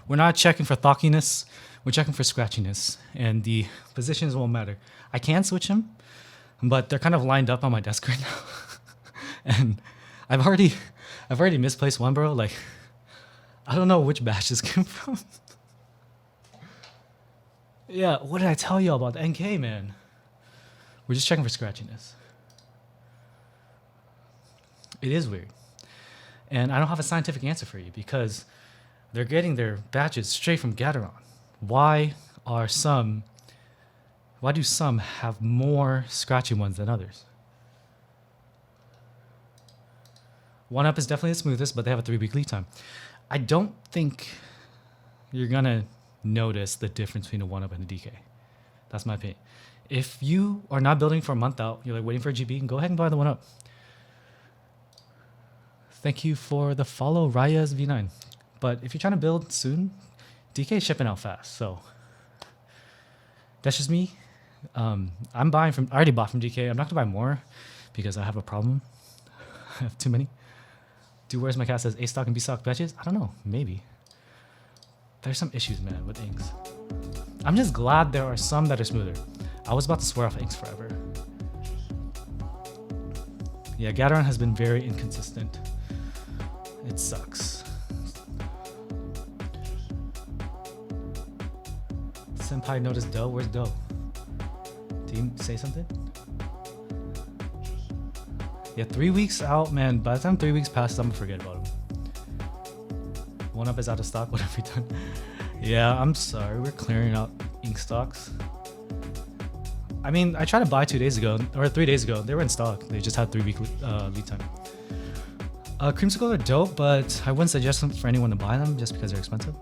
We're not checking for thockiness. We're checking for scratchiness. And the positions won't matter. I can switch them, but they're kind of lined up on my desk right now. And I've already misplaced one, bro. Like, I don't know which batch this came from. Yeah, what did I tell you about the NK, man? We're just checking for scratchiness. It is weird. And I don't have a scientific answer for you because they're getting their batches straight from Gateron. Why do some have more scratchy ones than others? 1UP is definitely the smoothest, but they have a 3-week lead time. I don't think you're gonna notice the difference between a 1UP and a DK. That's my opinion. If you are not building for a month out, you're like waiting for a GB, go ahead and buy the 1UP. Thank you for the follow, Raya's V9. But if you're trying to build soon, DK is shipping out fast. So that's just me. I already bought from DK. I'm not gonna buy more because I have a problem. I have too many. Where's my cat says A stock and B stock batches? I don't know, maybe. There's some issues, man, with inks. I'm just glad there are some that are smoother. I was about to swear off inks forever. Yeah, Gateron has been very inconsistent. It sucks. Senpai noticed Doe. Where's Doe? Did you say something? Yeah, 3 weeks out, man. By the time 3 weeks passes, I'm gonna forget about him. 1UP is out of stock. What have we done? Yeah, I'm sorry. We're clearing out ink stocks. I mean, I tried to buy 2 days ago, or 3 days ago. They were in stock. They just had 3-week lead time. Creamsicle are dope, but I wouldn't suggest them for anyone to buy them just because they're expensive.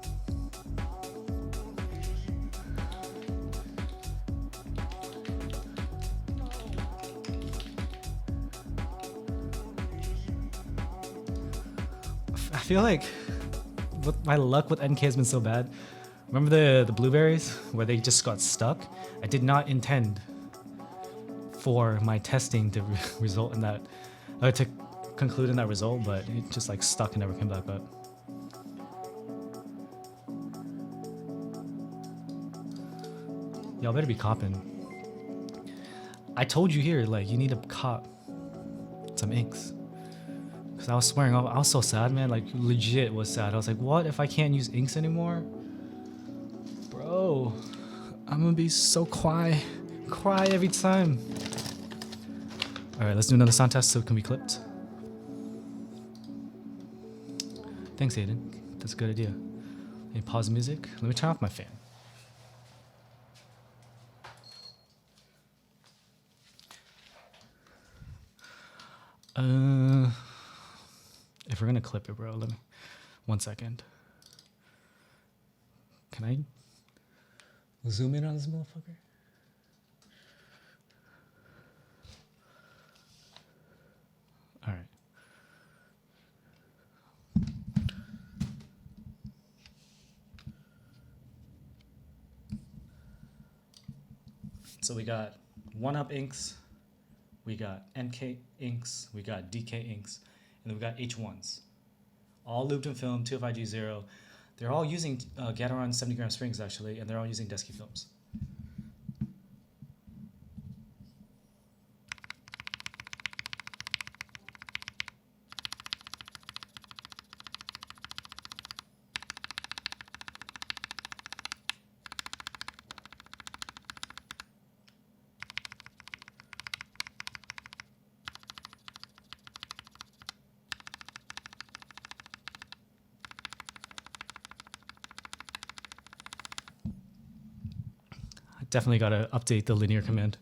I feel like my luck with NK has been so bad. Remember the blueberries where they just got stuck? I did not intend for my testing to result in that, to conclude in that result, but it just like stuck and never came back up. Y'all better be copping. I told you here, like, you need to cop some inks. Cause I was swearing off. I was so sad, man. Like, legit was sad. I was like, what if I can't use inks anymore? Bro, I'm gonna be so cry every time. All right, let's do another sound test so it can be clipped. Thanks, Aiden. That's a good idea. Let me pause the music. Let me turn off my fan. If we're gonna clip it, bro, let me. 1 second. Can I zoom in on this motherfucker? All right. So we got 1UP inks, we got NK inks, we got DK inks, and then we got H1s. All lubed in film, 205G0. They're all using Gateron 70-gram springs, actually, and they're all using Desky films. Definitely got to update the linear command.